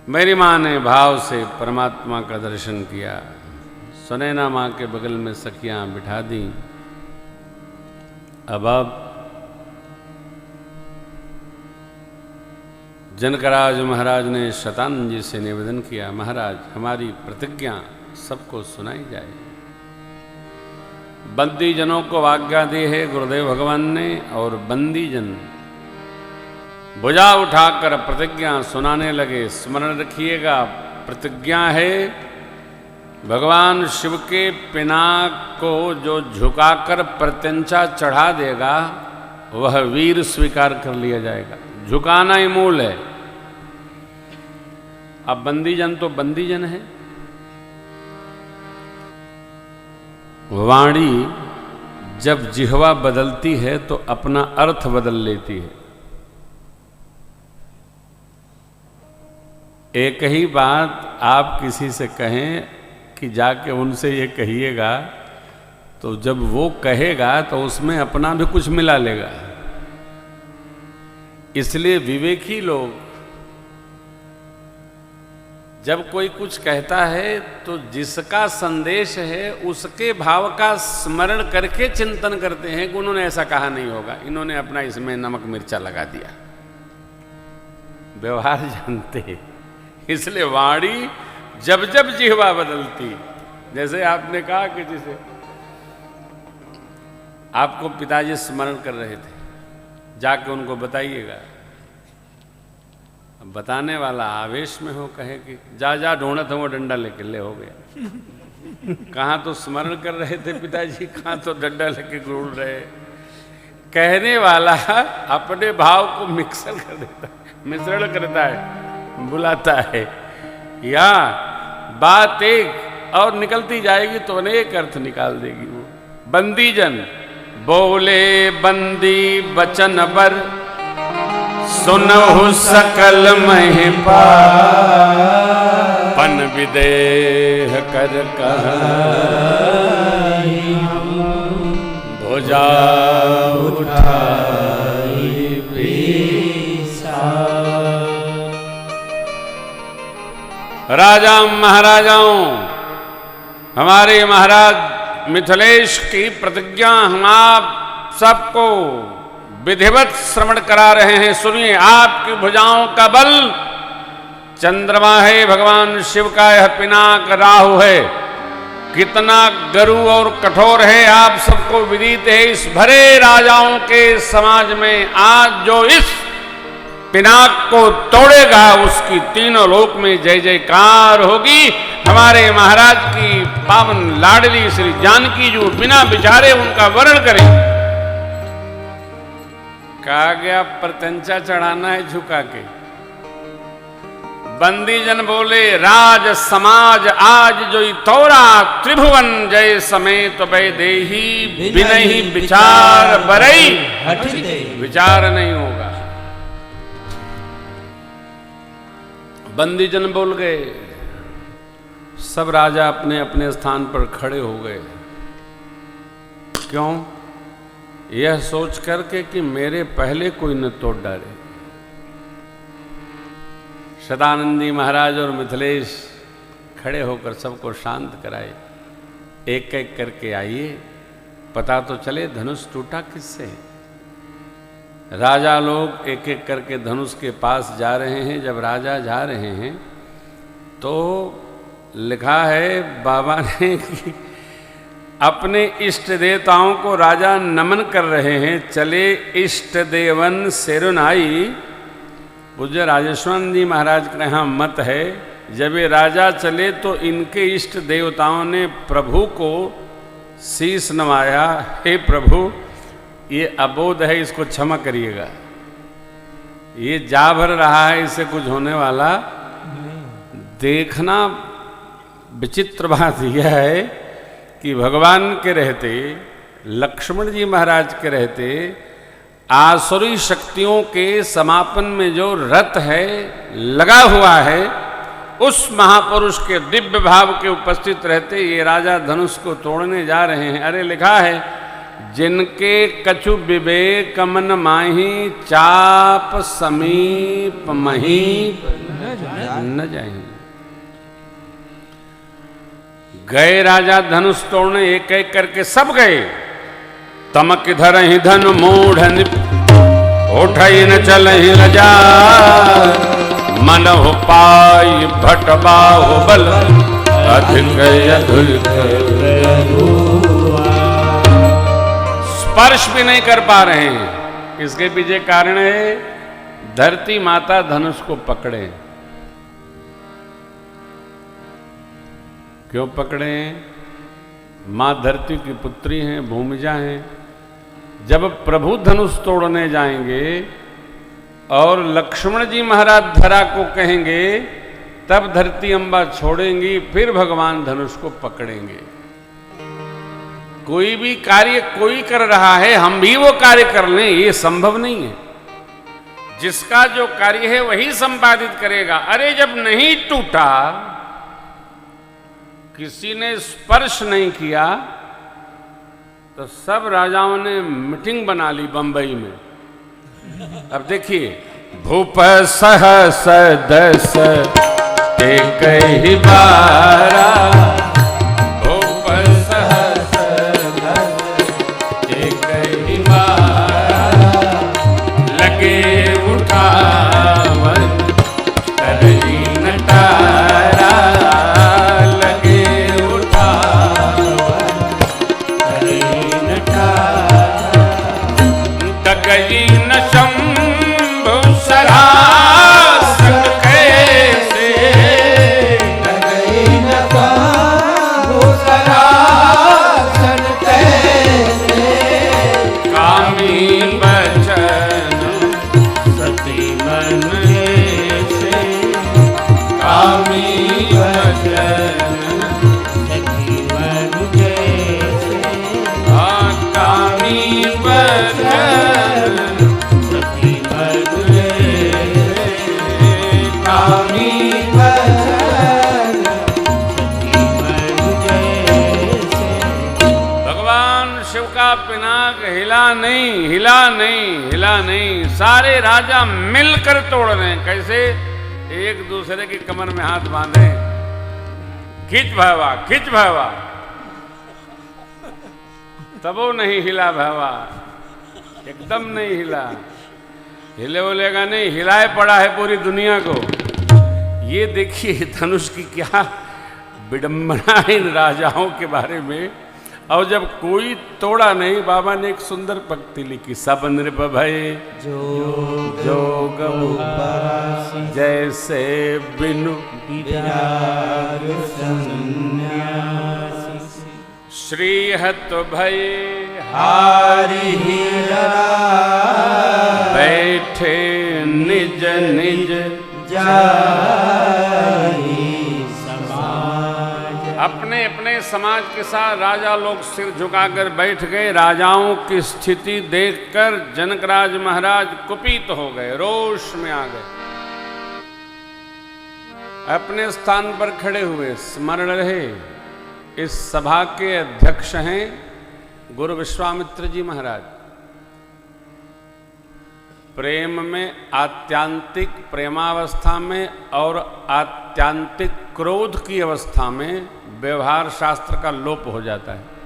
मेरी माँ ने भाव से परमात्मा का दर्शन किया। सुनैना माँ के बगल में सखियाँ बिठा दी। अब जनकराज महाराज ने शतानंद जी से निवेदन किया, महाराज हमारी प्रतिज्ञा सबको सुनाई जाए। बंदी जनों को आज्ञा दी है गुरुदेव भगवान ने, और बंदी जन भुजा उठाकर प्रतिज्ञा सुनाने लगे। स्मरण रखिएगा, प्रतिज्ञा है भगवान शिव के पिनाक को जो झुकाकर प्रत्यंचा चढ़ा देगा वह वीर स्वीकार कर लिया जाएगा। झुकाना ही मूल है। अब बंदीजन तो बंदीजन है। वाणी जब जिह्वा बदलती है तो अपना अर्थ बदल लेती है। एक ही बात आप किसी से कहें कि जाके उनसे ये कहिएगा, तो जब वो कहेगा तो उसमें अपना भी कुछ मिला लेगा। इसलिए विवेकी लोग जब कोई कुछ कहता है तो जिसका संदेश है उसके भाव का स्मरण करके चिंतन करते हैं कि उन्होंने ऐसा कहा नहीं होगा, इन्होंने अपना इसमें नमक मिर्चा लगा दिया। व्यवहार जानते हैं, इसलिए वाणी जब जब जिह्वा बदलती, जैसे आपने कहा कि जिसे आपको पिताजी स्मरण कर रहे थे, जाके उनको बताइएगा। अब बताने वाला आवेश में हो, कहे कि जा जा ढूंढत हो, वो डंडा लेके ले हो गया। कहाँ तो स्मरण कर रहे थे पिताजी, कहाँ तो डंडा लेके ढूंढ रहे। कहने वाला अपने भाव को मिक्सर कर देता है, मिश्रण करता है, बुलाता है। या बात एक और निकलती जाएगी तो अनेक अर्थ निकाल देगी वो। बंदीजन बोले बंदी बचन बर, सुनहु सकल महिपा, पन विदेह कर कहि, भुजा उठाई पीसा। राजा महाराजाओं, हमारे महाराज मिथिलेश की प्रतिज्ञा हम आप सबको विधिवत श्रवण करा रहे हैं। सुनिए, आपकी भुजाओं का बल चंद्रमा है, भगवान शिव का यह पिनाक राहु है। कितना गरु और कठोर है आप सबको विदित है। इस भरे राजाओं के समाज में आज जो इस पिनाक को तोड़ेगा उसकी तीनों लोक में जय जयकार होगी। हमारे महाराज की पावन लाडली श्री जानकी जी बिना विचारे उनका वर्ण करें। कहा गया प्रत्यंचा चढ़ाना है झुका के। बंदीजन बोले राज समाज आज जो तोरा, त्रिभुवन जय समेत बे देही, बिनहि विचार बरई विचार नहीं होगा। बंदीजन बोल गए। सब राजा अपने अपने स्थान पर खड़े हो गए। क्यों? यह सोच करके कि मेरे पहले कोई न तोड़ डाले। सदानंदी महाराज और मिथिलेश खड़े होकर सबको शांत कराए। एक एक करके आइए, पता तो चले धनुष टूटा किससे। राजा लोग एक एक करके धनुष के पास जा रहे हैं। जब राजा जा रहे हैं तो लिखा है बाबा ने कि अपने इष्ट देवताओं को राजा नमन कर रहे हैं। चले इष्ट देवन सेरुनाई। पूज्य राजेश्वर जी महाराज का यहाँ मत है, जब ये राजा चले तो इनके इष्ट देवताओं ने प्रभु को शीश नवाया। हे प्रभु, ये अबोध है, इसको क्षमा करिएगा। ये जा भर रहा है, इससे कुछ होने वाला देखना। विचित्र बात यह है कि भगवान के रहते, लक्ष्मण जी महाराज के रहते, आसुरी शक्तियों के समापन में जो रथ है लगा हुआ है, उस महापुरुष के दिव्य भाव के उपस्थित रहते ये राजा धनुष को तोड़ने जा रहे हैं। अरे लिखा है, जिनके कछु विवेक मन माही, चाप समीप मही न जाएंगे। गए राजा धनुष तोड़ने, एक एक करके सब गए। तमक धर ही धन मूढ़ उठई न चल ही लजा, मन हो पाई भट बाहु बल अधिक अधुक। स्पर्श भी नहीं कर पा रहे हैं। इसके पीछे कारण है धरती माता धनुष को पकड़े। क्यों पकड़े? मां धरती की पुत्री हैं, भूमिजा हैं। जब प्रभु धनुष तोड़ने जाएंगे और लक्ष्मण जी महाराज धरा को कहेंगे, तब धरती अम्बा छोड़ेंगी, फिर भगवान धनुष को पकड़ेंगे। कोई भी कार्य कोई कर रहा है, हम भी वो कार्य कर लें, ये संभव नहीं है। जिसका जो कार्य है वही संपादित करेगा। अरे जब नहीं टूटा, किसी ने स्पर्श नहीं किया, तो सब राजाओं ने मीटिंग बना ली बंबई में। अब देखिए, भूप सहस दस एक ही बारा, भूप सहस दस एक ही बारा, लगे उठावन करही नटारा, लगे उठावन करही नटारा, दगई न शंभु सरासन कैसे, दगई न शंभु सरासन कैसे, कामी बचन सती मन से, कामी बचन सती मन जैसे, कामी बचन सती मन जैसे, कामी बचन सती मन जैसे। भगवान शिव का पिनाक हिला नहीं, हिला नहीं, हिला नहीं। सारे राजा मिलकर तोड़ रहे हैं। कैसे? एक दूसरे की कमर में हाथ बांधे, खिंच भैवा, खिंच भैवा, तब वो नहीं हिला भैवा, एकदम नहीं हिला। हिले बोलेगा नहीं, हिलाए पड़ा है पूरी दुनिया को। ये देखिए धनुष की क्या विडंबना इन राजाओं के बारे में। और जब कोई तोड़ा नहीं, बाबा ने एक सुंदर पंक्ति लिखी, सब नृप भय जोग जैसे बिनु श्रीहत भय हारि बैठे निज निज जाहि, अपने अपने समाज के साथ राजा लोग सिर झुकाकर बैठ गए। राजाओं की स्थिति देखकर जनकराज महाराज कुपित हो गए, रोष में आ गए। अपने स्थान पर खड़े हुए स्मरण रहे। इस सभा के अध्यक्ष हैं गुरु विश्वामित्र जी महाराज। प्रेम में, आत्यांतिक प्रेमावस्था में और आत्यांतिक क्रोध की अवस्था में व्यवहार शास्त्र का लोप हो जाता है।